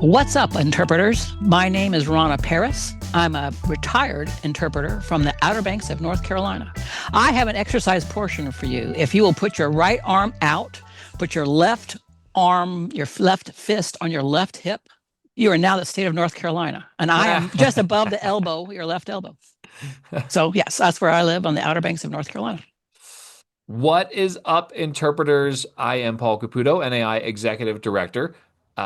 What's up, interpreters? My name is Rhana Paris. I'm a retired interpreter from the Outer Banks of North Carolina. I have an exercise portion for you. If you will put your right arm out, put your left arm, your left fist on your left hip, you are now the state of North Carolina. And I am just above the elbow, your left elbow. So, yes, that's where I live on the Outer Banks of North Carolina. What is up, interpreters? I am Paul Caputo, NAI Executive Director.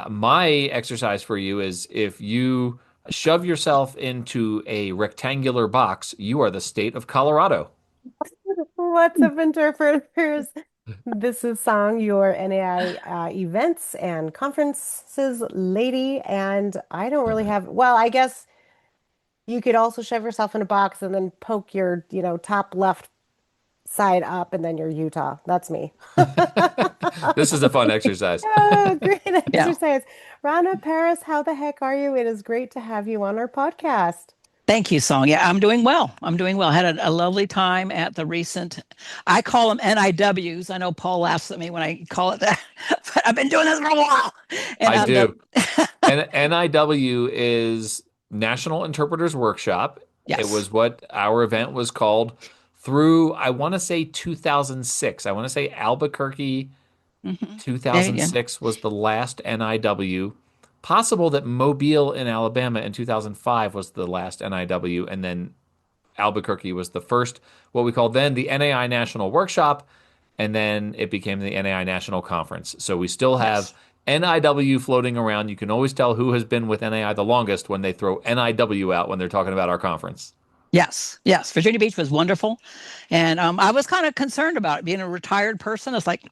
My exercise for you is if you shove yourself into a rectangular box, you are the state of Colorado. What's up, interpreters? This is Song, your NAI events and conferences lady, and I don't really have, well, I guess you could also shove yourself in a box and then poke your, top left side up, and then you're Utah. That's me. This is a fun exercise. Oh, great Yeah. exercise. Rhana Paris, how the heck are you? It is great to have you on our podcast. Thank you, Song. Yeah, I'm doing well. I'm doing well. Had a lovely time at the recent, I call them NIWs. I know Paul laughs at me when I call it that, but I've been doing this for a while. And I do. And NIW is National Interpreters Workshop. Yes. It was what our event was called through, I want to say 2006. I want to say Albuquerque. 2006 was the last NIW. Possible that Mobile in Alabama in 2005 was the last NIW, and then Albuquerque was the first, what we called then the NAI National Workshop, and then it became the NAI National Conference. So we still have NIW floating around. You can always tell who has been with NAI the longest when they throw NIW out when they're talking about our conference. Yes. Virginia Beach was wonderful. And I was kind of concerned about it. Being a retired person, it's like,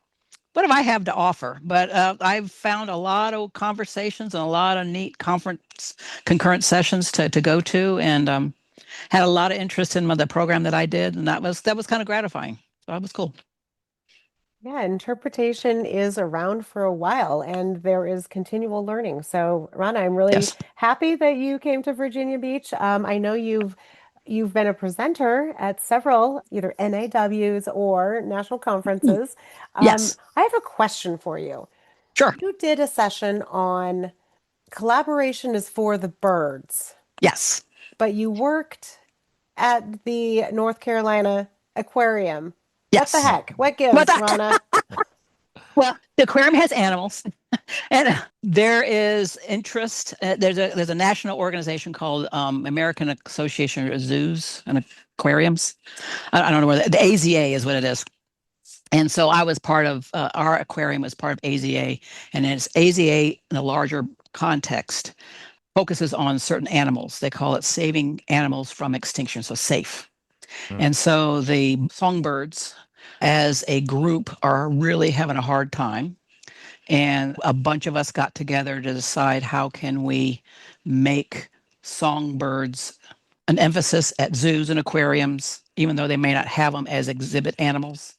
what do I have to offer? But I've found a lot of conversations and a lot of neat conference concurrent sessions to go to, and had a lot of interest in the program that I did, and that was kind of gratifying. So that was cool. Yeah, interpretation is around for a while and there is continual learning. So, Rana, I'm really Yes. happy that you came to Virginia Beach. I know you've been a presenter at several either NAWs or national conferences. Yes. I have a question for you. Sure. You did a session on collaboration is for the birds, Yes. but you worked at the North Carolina Aquarium. What the Yes. heck? What gives, But Rana? well, the aquarium has animals, and there is interest. There's a national organization called American Association of Zoos and Aquariums. I don't know where the AZA is what it is. And so I was part of our aquarium was part of AZA, and it's AZA in the larger context focuses on certain animals. They call it saving animals from extinction, so safe. And so the songbirds as a group are really having a hard time. And a bunch of us got together to decide how can we make songbirds an emphasis at zoos and aquariums, even though they may not have them as exhibit animals.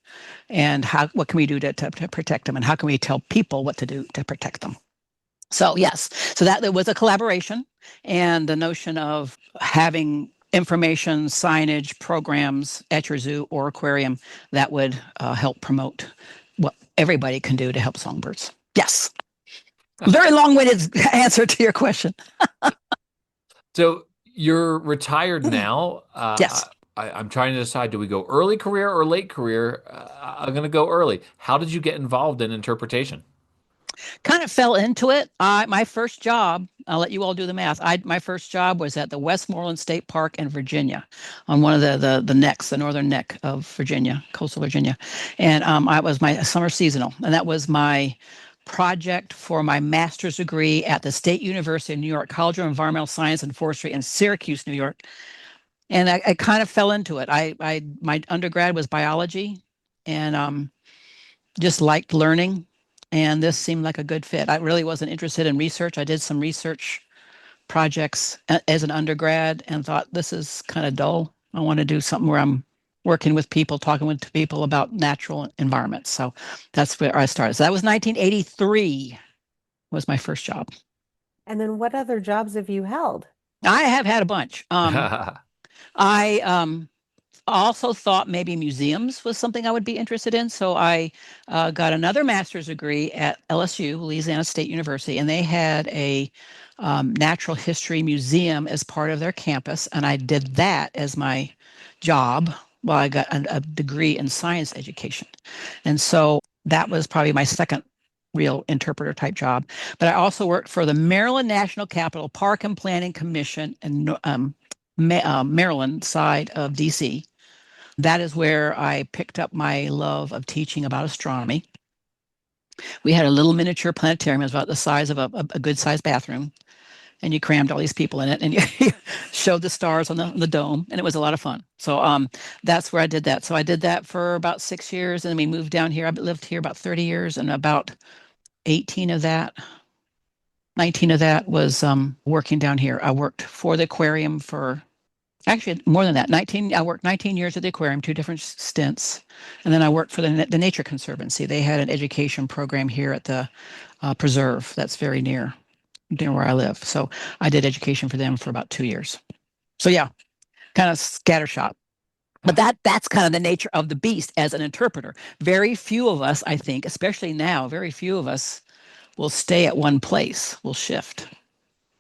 And what can we do to protect them? And how can we tell people what to do to protect them? So yes, so that there was a collaboration, and the notion of having information, signage, programs at your zoo or aquarium that would help promote what everybody can do to help songbirds. Yes. Very long-winded answer to your question. So you're retired now. Yes. I'm trying to decide, do we go early career or late career? I'm going to go early. How did you get involved in interpretation? Kind of fell into it. My first job, I'll let you all do the math. My first job was at the Westmoreland State Park in Virginia, on one of the necks, the northern neck of Virginia, coastal Virginia, and I was my summer seasonal, and that was my project for my master's degree at the State University of New York College of Environmental Science and Forestry in Syracuse, New York. And I kind of fell into it. My undergrad was biology, and just liked learning, and this seemed like a good fit. I really wasn't interested in research. I did some research projects as an undergrad and thought, this is kind of dull. I want to do something where I'm working with people, talking with people about natural environments. So that's where I started. So that was 1983 was my first job. And then what other jobs have you held? I have had a bunch. I also thought maybe museums was something I would be interested in. So I got another master's degree at LSU, Louisiana State University, and they had a natural history museum as part of their campus. And I did that as my job while I got a degree in science education. And so that was probably my second real interpreter type job. But I also worked for the Maryland National Capital Park and Planning Commission in Maryland side of DC. That is where I picked up my love of teaching about astronomy. We had a little miniature planetarium. It was about the size of a good sized bathroom. And you crammed all these people in it and you showed the stars on the dome. And it was a lot of fun. So that's where I did that. So I did that for about 6 years. And then we moved down here. I lived here about 30 years. And about 18 of that, 19 of that was working down here. I worked for the aquarium for actually more than that. 19. I worked 19 years at the aquarium, two different stints, and then I worked for the Nature Conservancy. They had an education program here at the preserve that's very near where I live. So I did education for them for about 2 years. So yeah, kind of scattershot. But that's kind of the nature of the beast as an interpreter. Very few of us, I think, especially now, very few of us will stay at one place. Will shift.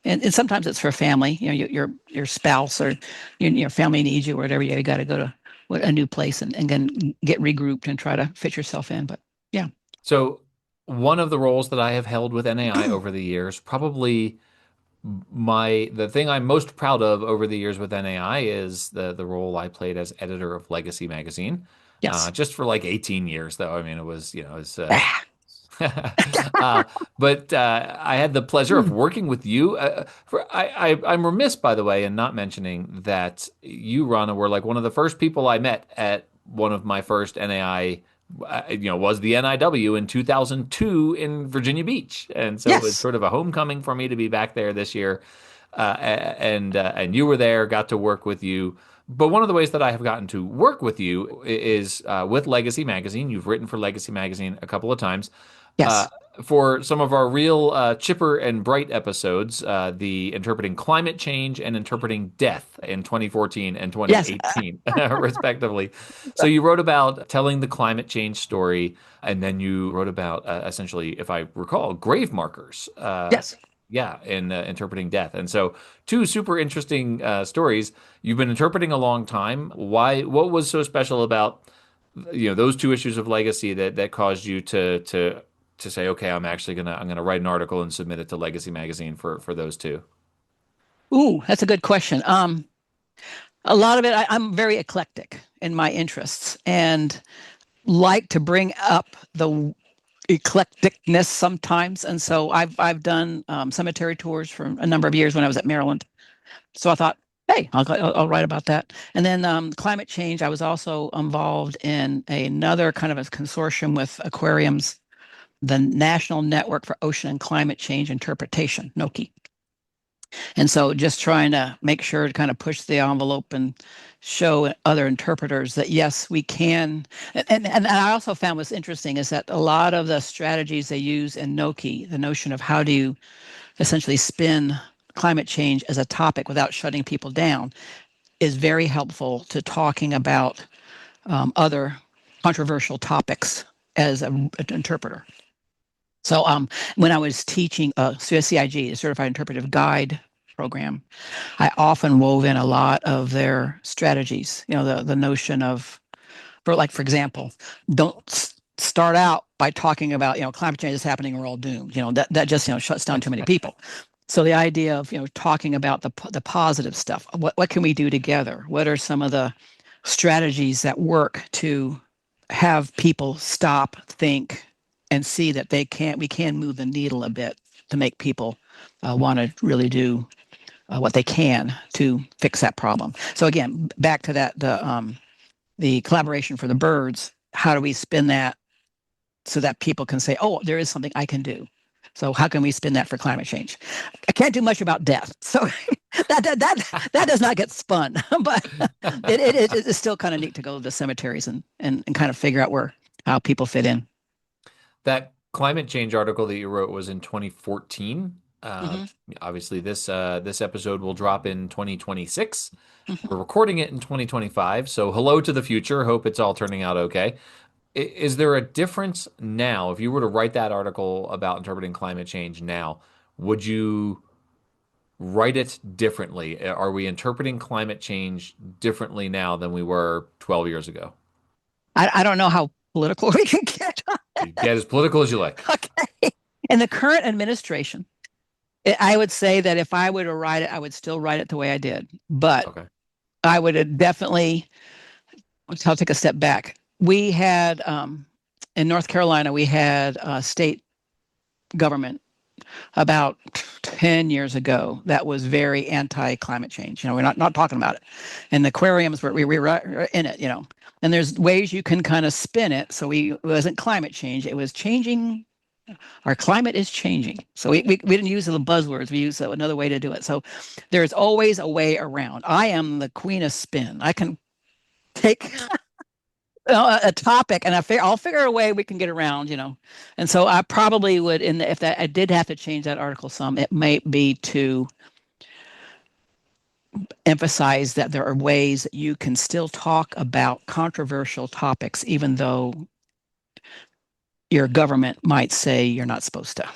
And sometimes it's for family, your spouse or your family needs you or whatever. You got to go to a new place and then get regrouped and try to fit yourself in. But yeah. So one of the roles that I have held with NAI over the years, probably the thing I'm most proud of over the years with NAI is the role I played as editor of Legacy magazine. Yes. Just for like 18 years, though. I mean, it was, but I had the pleasure of working with you. I'm remiss, by the way, in not mentioning that you, Rhana, were like one of the first people I met at one of my first NAI. Was the NIW in 2002 in Virginia Beach, and so it was Yes. sort of a homecoming for me to be back there this year. And you were there, got to work with you. But one of the ways that I have gotten to work with you is with Legacy Magazine. You've written for Legacy Magazine a couple of times. Uh, Yes. for some of our real chipper and bright episodes, the interpreting climate change and interpreting death in 2014 and Yes. 2018, respectively. So you wrote about telling the climate change story, and then you wrote about essentially, if I recall, grave markers. Yes. Yeah, in interpreting death. And so, two super interesting stories. You've been interpreting a long time. Why? What was so special about those two issues of Legacy that caused you to say, okay, I'm gonna write an article and submit it to Legacy Magazine for those two? Ooh, that's a good question. A lot of it, I'm very eclectic in my interests and like to bring up the eclecticness sometimes. And so I've done cemetery tours for a number of years when I was at Maryland. So I thought, hey, I'll write about that. And then climate change, I was also involved in another kind of a consortium with aquariums, the National Network for Ocean and Climate Change Interpretation, NOCI. And so just trying to make sure to kind of push the envelope and show other interpreters that yes, we can. And I also found what's interesting is that a lot of the strategies they use in Noki, the notion of how do you essentially spin climate change as a topic without shutting people down, is very helpful to talking about other controversial topics as an interpreter. So when I was teaching CIG, the Certified Interpretive Guide program, I often wove in a lot of their strategies. The notion of, for example, don't start out by talking about climate change is happening, we're all doomed. That just shuts down too many people. So the idea of talking about the positive stuff. What can we do together? What are some of the strategies that work to have people stop, think, and see that we can move the needle a bit to make people want to really do what they can to fix that problem. So again, back to that, the collaboration for the birds. How do we spin that so that people can say, "Oh, there is something I can do." So how can we spin that for climate change? I can't do much about death, so that does not get spun. But it is still kind of neat to go to the cemeteries and kind of figure out how people fit in. That climate change article that you wrote was in 2014. Uh, Hmm. Obviously, this episode will drop in 2026. Hmm. We're recording it in 2025, so hello to the future. Hope it's all turning out okay. Is there a difference now? If you were to write that article about interpreting climate change now, would you write it differently? Are we interpreting climate change differently now than we were 12 years ago? I don't know how political we can get on You it. get as political as you like. Okay. In the current administration, I would say that if I were to write it, I would still write it the way I did. But Okay. I would definitely, I'll take a step back. We had, in North Carolina, we had a state government about 10 years ago that was very anti-climate change. We're not talking about it. And the aquariums we were in it. And there's ways you can kind of spin it. So it wasn't climate change. It was changing. Our climate is changing. So we didn't use the buzzwords. We used another way to do it. So there's always a way around. I am the queen of spin. I can take a topic and I'll figure a way we can get around. And so I probably would, if that I did have to change that article some, it might be to emphasize that there are ways that you can still talk about controversial topics, even though your government might say you're not supposed to.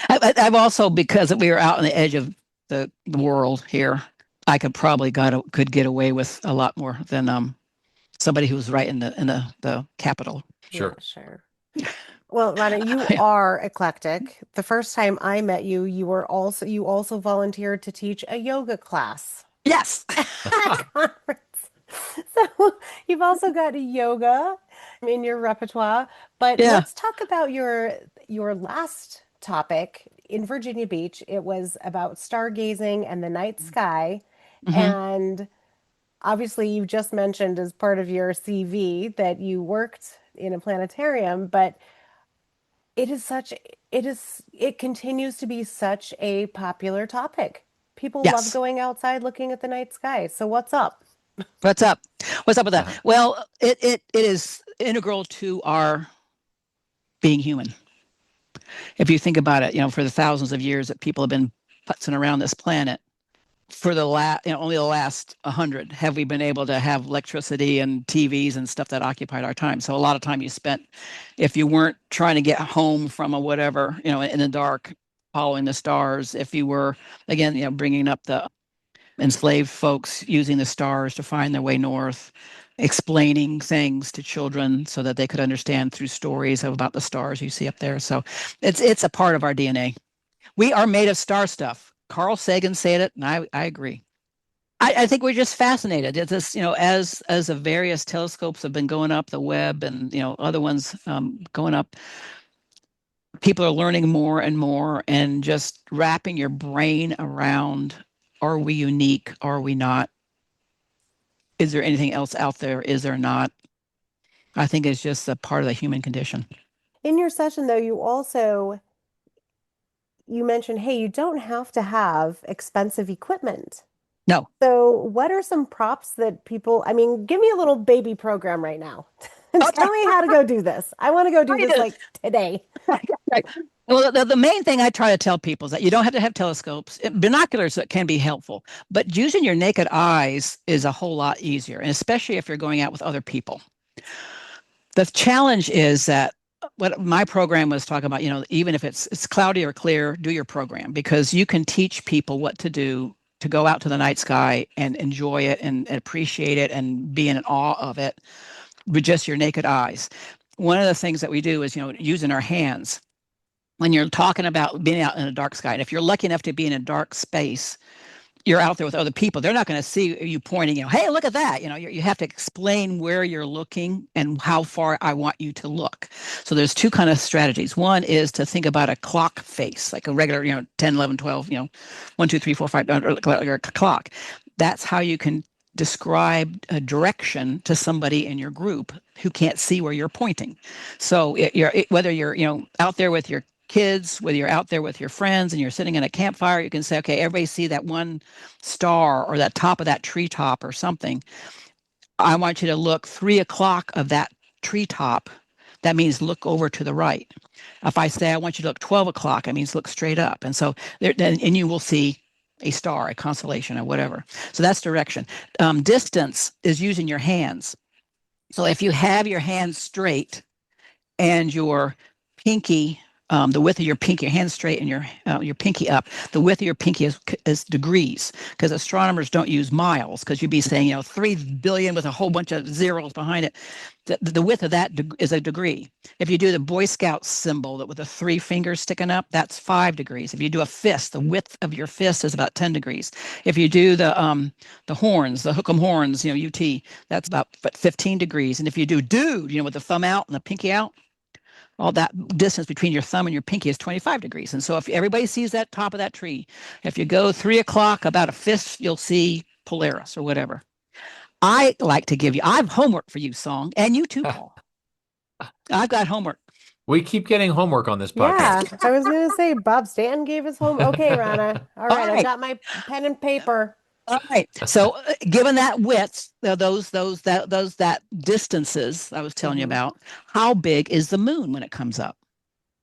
I've also, because we were out on the edge of the world here, I could get away with a lot more than somebody who was right in the capital. Yeah, Sure. sure. Well, Rhana, you Yeah. are eclectic. The first time I met you, you also volunteered to teach a yoga class Yes. at a conference. So you've also got yoga in your repertoire. But Yeah. let's talk about your last topic in Virginia Beach. It was about stargazing and the night sky. Hmm. And obviously, you just mentioned as part of your CV that you worked in a planetarium, but it is such, it continues to be such a popular topic. People love Yes. going outside looking at the night sky. So what's up? What's up? What's up with that? Uh, Well, it is integral to our being human. If you think about it, for the thousands of years that people have been putzing around this planet, for only the last 100 have we been able to have electricity and TVs and stuff that occupied our time. So a lot of time you spent, if you weren't trying to get home from a whatever, in the dark, following the stars. If you were, again, bringing up the enslaved folks using the stars to find their way north, explaining things to children so that they could understand through stories about the stars you see up there. So it's a part of our DNA. We are made of star stuff. Carl Sagan said it, and I agree. I think we're just fascinated. It's just, as the various telescopes have been going up, the Webb and other ones going up, people are learning more and more, and just wrapping your brain around: Are we unique? Are we not? Is there anything else out there? Is there not? I think it's just a part of the human condition. In your session, though, you mentioned, hey, you don't have to have expensive equipment. No. So, what are some props that people, I mean, give me a little baby program right now. Okay. Tell me how to go do this. I want to go do Right. this like today. Right. Well, the main thing I try to tell people is that you don't have to have telescopes. Binoculars that can be helpful, but using your naked eyes is a whole lot easier, and especially if you're going out with other people. The challenge is that what my program was talking about, even if it's cloudy or clear, do your program, because you can teach people what to do to go out to the night sky and enjoy it and appreciate it and be in awe of it with just your naked eyes. One of the things that we do is, using our hands. When you're talking about being out in a dark sky, and if you're lucky enough to be in a dark space, you're out there with other people. They're not going to see you pointing, hey, look at that. You have to explain where you're looking and how far I want you to look. So there's two kind of strategies. One is to think about a clock face, like a regular, 10, 11, 12, 1, 2, 3, 4, 5, or a clock. That's how you can describe a direction to somebody in your group who can't see where you're pointing. So whether you're, out there with your kids, whether you're out there with your friends and you're sitting in a campfire, you can say, okay, everybody see that one star or that top of that treetop or something. I want you to look 3 o'clock of that treetop that means look over to the right. If I say I want you to look 12 o'clock, it means look straight up. And so there, and you will see a star, a constellation, or whatever. So that's direction. Distance is using your hands. So if you have your hands straight and your pinky, the width of your pinky, your hand straight and your pinky up, the width of your pinky is degrees, because astronomers don't use miles, because you'd be saying 3 billion with a whole bunch of zeros behind it. The width of that is a degree. If you do the Boy Scout symbol with the 3 fingers sticking up, that's 5 degrees. If you do a fist, the width of your fist is about 10 degrees. If you do the horns, the hook'em horns, UT, that's about 15 degrees. And if you do dude, with the thumb out and the pinky out, all that distance between your thumb and your pinky is 25 degrees. And so if everybody sees that top of that tree, if you go 3 o'clock about a fist, you'll see Polaris or whatever. I like to I have homework for you, Song, and you too, Paul. I've got homework. We keep getting homework on this podcast. Yeah, I was going to say Bob Stanton gave us home. Okay, Rhana. All right, I've got my pen and paper. All right. So, given that width, that distances I was telling you about, how big is the moon when it comes up?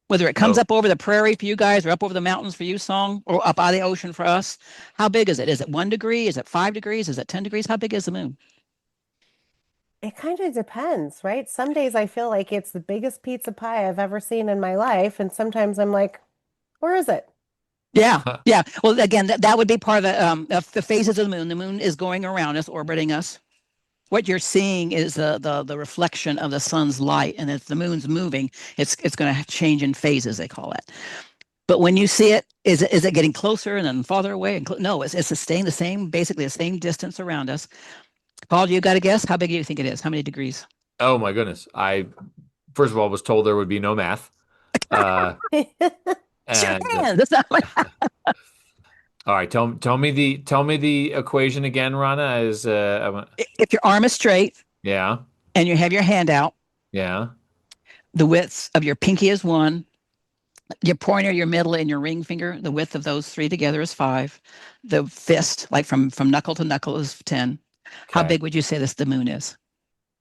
Whether it comes up over the prairie for you guys, or up over the mountains for you, Song, or up out of the ocean for us, how big is it? Is it 1 degree? Is it 5 degrees? Is it 10 degrees? How big is the moon? It kind of depends, right? Some days I feel like it's the biggest pizza pie I've ever seen in my life, and sometimes I'm like, where is it? Yeah, yeah. Well, again, that would be part of the phases of the moon. The moon is going around us, orbiting us. What you're seeing is the reflection of the sun's light, and if the moon's moving, it's going to change in phases, they call it. But when you see it, is it getting closer and then farther away? No, it's staying basically the same distance around us. Paul, you got to guess? How big do you think it is? How many degrees? Oh my goodness! I first of all was told there would be no math. Sure can. That's not like all right, tell me the equation again, Rhana. if your arm is straight, yeah, and you have your hand out, yeah, the width of your pinky is 1, your pointer, your middle, and your ring finger, the width of those 3 together is 5. The fist, like from knuckle to knuckle, is 10. Okay. How big would you say the moon is?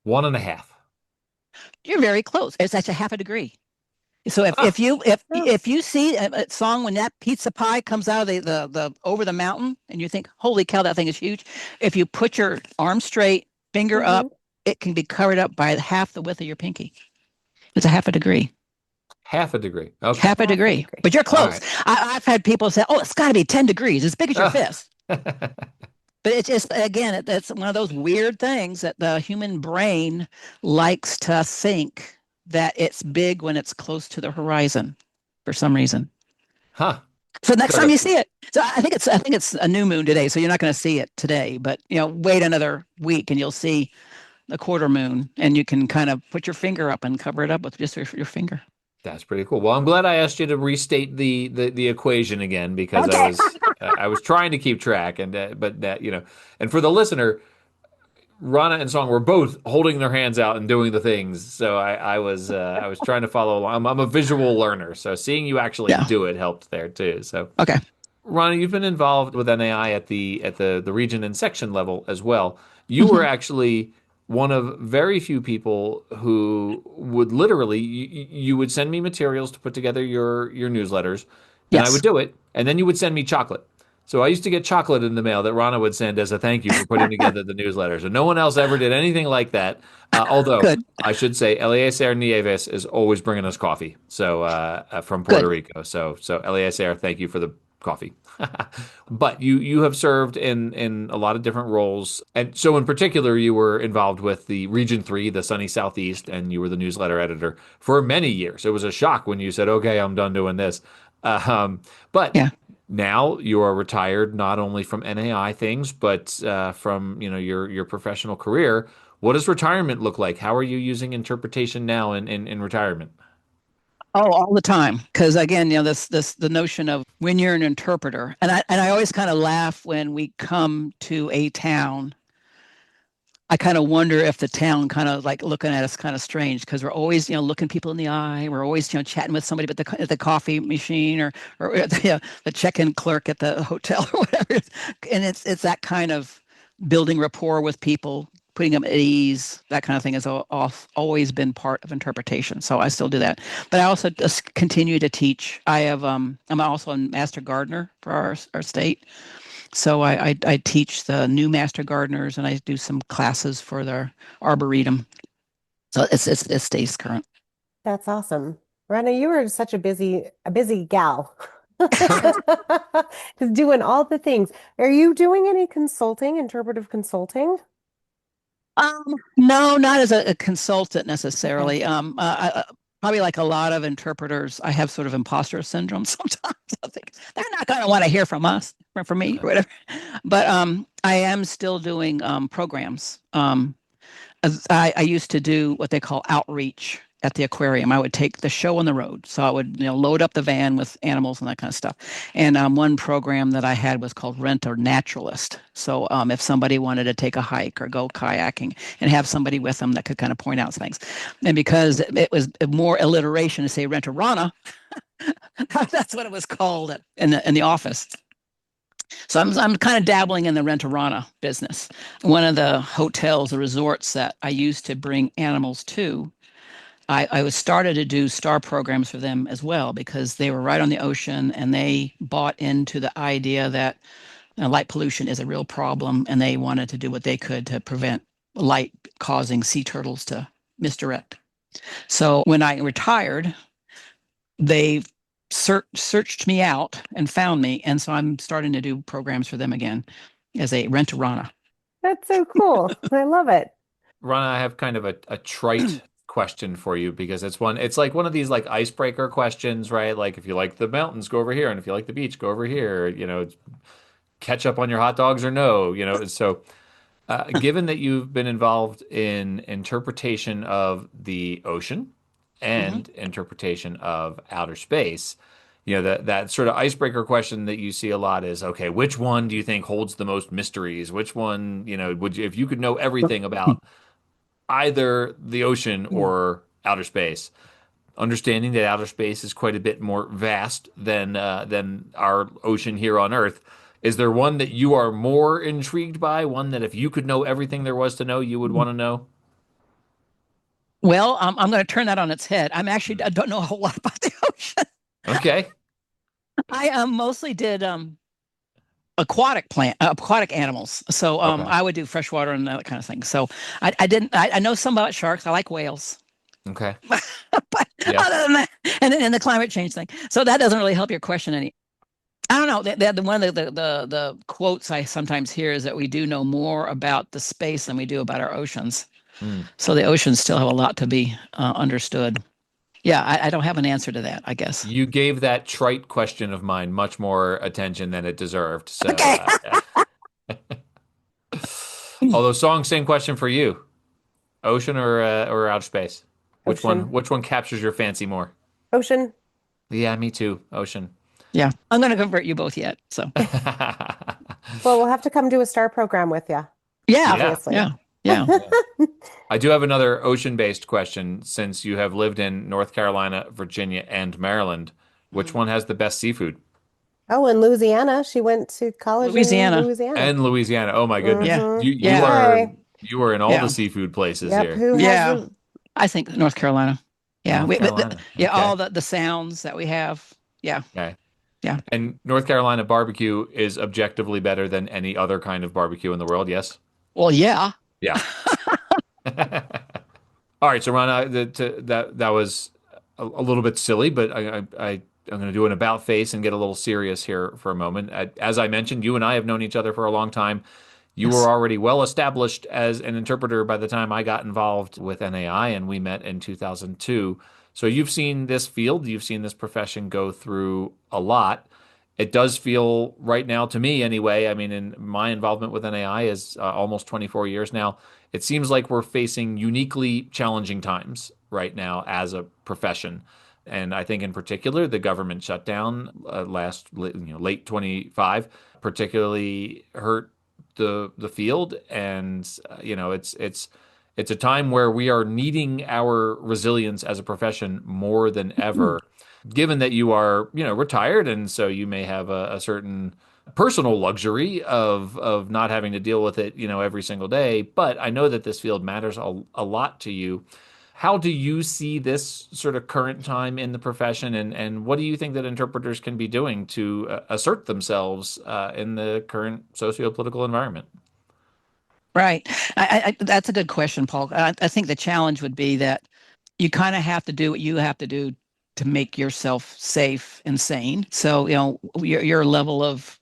1.5. You're very close. It's actually half a degree. So if you see a Song, when that pizza pie comes out of the over the mountain, and you think, holy cow, that thing is huge. If you put your arm straight, finger up, it can be covered up by half the width of your pinky. It's a half a degree. Half a degree. Okay. Half a degree. But you're close. Right. I've had people say, oh, it's got to be 10 degrees, as big as your fist. But it's just, again, it's one of those weird things that the human brain likes to think that it's big when it's close to the horizon for some reason. Huh. So next time you see it. So I think it's a new moon today, so you're not going to see it today, but wait another week and you'll see the quarter moon, and you can kind of put your finger up and cover it up with just your finger. That's pretty cool. Well, I'm glad I asked you to restate the equation again, because I was trying to keep track, and and for the listener, Rhana and Song were both holding their hands out and doing the things. So I was trying to follow along. I'm a visual learner, so seeing you actually do it helped there too. So okay, Rhana, you've been involved with NAI at the region and section level as well. You were actually one of very few people who would literally you would send me materials to put together your newsletters, and I would do it, and then you would send me chocolate. So I used to get chocolate in the mail that Rhana would send as a thank you for putting together the newsletters. And no one else ever did anything like that. Although I should say, Eliezer Nieves is always bringing us coffee. So from Puerto Rico. So Eliezer, thank you for the coffee. But you have served in a lot of different roles. And so in particular, you were involved with the Region 3, the sunny Southeast, and you were the newsletter editor for many years. It was a shock when you said, okay, I'm done doing this. Now you are retired, not only from NAI things, but from your professional career. What does retirement look like? How are you using interpretation now in retirement? Oh, all the time. Because again, the notion of when you're an interpreter, and I always kind of laugh when we come to a town. I kind of wonder if the town kind of like looking at us kind of strange, because we're always, looking people in the eye. We're always, chatting with somebody at the coffee machine or the check-in clerk at the hotel or whatever. And it's that kind of building rapport with people, putting them at ease, that kind of thing has always been part of interpretation. So I still do that. But I also just continue to teach. I'm also a master gardener for our state. So I teach the new master gardeners and I do some classes for their arboretum. So it stays current. That's awesome. Rhona, you were such a busy gal. Just doing all the things. Are you doing any consulting, interpretive consulting? Um, no, not as a consultant Okay. necessarily. Probably like a lot of interpreters, I have sort of imposter syndrome sometimes. I think they're not going to want to hear from us, or from me, or whatever. But I am still doing programs. I used to do what they call outreach at the aquarium. I would take the show on the road. So I would, load up the van with animals and that kind of stuff. And one program that I had was called Rent a Naturalist. So if somebody wanted to take a hike or go kayaking and have somebody with them that could kind of point out things. And because it was more alliteration to say Rent a Rana, that's what it was called in the office. So I'm kind of dabbling in the rent-a-rana business. One of the hotels, the resorts that I used to bring animals to, I was started to do star programs for them as well because they were right on the ocean and they bought into the idea that light pollution is a real problem and they wanted to do what they could to prevent light causing sea turtles to misdirect. So when I retired, they searched me out and found me. And so I'm starting to do programs for them again as a rent-a-rana. That's so cool. I love it. Rana, I have kind of a trite question for you because it's like one of these like icebreaker questions, right? Like if you like the mountains, go over here, and if you like the beach, go over here. Ketchup on your hot dogs or no, So, given that you've been involved in interpretation of the ocean Mhm. and interpretation of outer space, that sort of icebreaker question that you see a lot is, okay, which one do you think holds the most mysteries? Which one, if you could know everything about either the ocean or outer space, understanding that outer space is quite a bit more vast than our ocean here on Earth. Is there one that you are more intrigued by? One that if you could know everything there was to know, you would want to know? Well, I'm going to turn that on its head. I don't know a whole lot about the ocean. Okay. I mostly did aquatic animals. So Okay. I would do freshwater and that kind of thing. So I didn't. I know some about sharks. I like whales. Okay. But Yeah. other than that, and the climate change thing. So that doesn't really help your question any. I don't know. One of the quotes I sometimes hear is that we do know more about the space than we do about our oceans. Hmm. So the oceans still have a lot to be understood. Yeah, I don't have an answer to that, I guess. You gave that trite question of mine much more attention than it deserved. So, Okay. although song, same question for you: ocean or outer space? Which one? Ocean. Which one captures your fancy more? Ocean. Yeah, me too. Ocean. Yeah, I'm going to convert you both yet. So Well, we'll have to come do a star program with you, yeah, Yeah. obviously. yeah, yeah. I do have another ocean-based question. Since you have lived in North Carolina, Virginia, and Maryland, which one has the best seafood? Oh, in Louisiana. She went to college in Louisiana. Louisiana. And Louisiana. Oh my goodness. Yeah, Mm-hmm. You you yeah, are Sorry. you are in all the yeah, seafood places Yep. here. Who has yeah. the I think North Carolina. Yeah, North Carolina. yeah, Okay. all the sounds that we have. Yeah, Okay. yeah. And North Carolina barbecue is objectively better than any other kind of barbecue in the world, yes? Well, yeah. Yeah. All right, so Rana, that was a little bit silly, but I'm going to do an about face and get a little serious here for a moment. As I mentioned, you and I have known each other for a long time. You were Yes. already well established as an interpreter by the time I got involved with NAI, and we met in 2002. So you've seen this field, you've seen this profession go through a lot. It does feel right now to me anyway. I mean, in my involvement with NAI is almost 24 years now. It seems like we're facing uniquely challenging times right now as a profession. And I think in particular, the government shutdown late 25 particularly hurt the field. And it's a time where we are needing our resilience as a profession more than ever, given that you are retired, and so you may have a certain personal luxury of not having to deal with it, every single day. But I know that this field matters a lot to you. How do you see this sort of current time in the profession, and what do you think that interpreters can be doing to assert themselves in the current socio-political environment? Right. That's a good question, Paul. I think the challenge would be that you kind of have to do what you have to do to make yourself safe and sane. So, your level of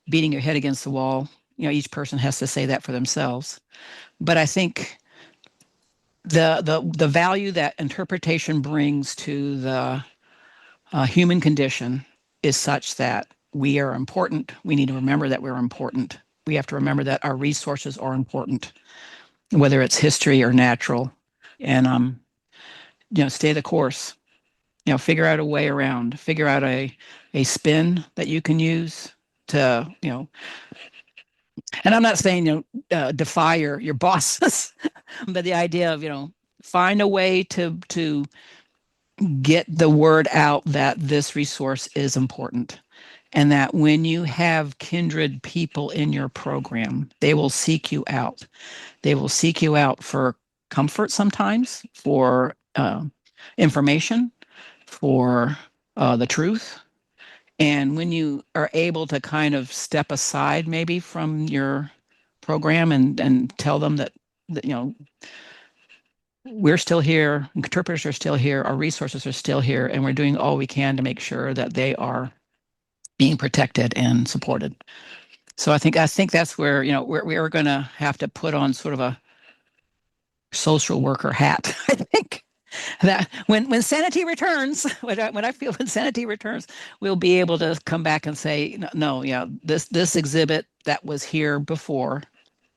beating your head against the wall, each person has to say that for themselves. But I think the value that interpretation brings to the human condition is such that we are important. We need to remember that we're important. We have to remember that our resources are important, whether it's history or natural, and stay the course. Figure out a way around. Figure out a spin that you can use to And I'm not saying defy your bosses, but the idea of find a way to get the word out that this resource is important, and that when you have kindred people in your program, they will seek you out. They will seek you out for comfort sometimes, for information, for the truth. And when you are able to kind of step aside maybe from your program and tell them that we're still here, interpreters are still here, our resources are still here, and we're doing all we can to make sure that they are being protected and supported. So I think that's where we're going to have to put on sort of a social worker hat. I think that when sanity returns, when I feel when sanity returns, we'll be able to come back and say, no, this exhibit that was here before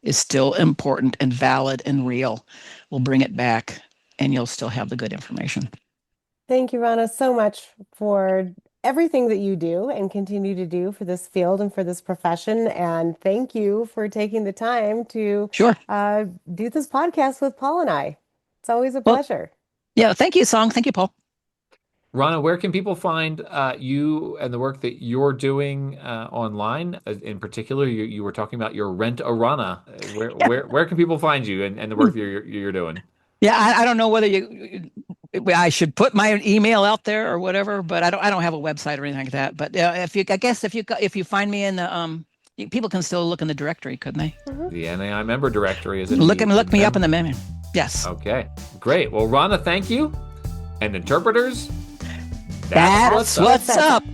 is still important and valid and real. We'll bring it back, and you'll still have the good information. Thank you, Rhana, so much for everything that you do and continue to do for this field and for this profession. And thank you for taking the time to Sure. do this podcast with Paul and I. It's always a Well, pleasure. Yeah, thank you, Song. Thank you, Paul. Rhana, where can people find you and the work that you're doing online? In particular, you were talking about your Rent a Rhana. Where can people find you and the work that you're doing? Yeah, I don't know whether I should put my email out there or whatever, but I don't have a website or anything like that. But if you find me in the people can still look in the directory, couldn't they? The NAI member directory is it? Look me up in the menu. Yes. Okay, great. Well, Rhana, thank you. And interpreters, that's what's up.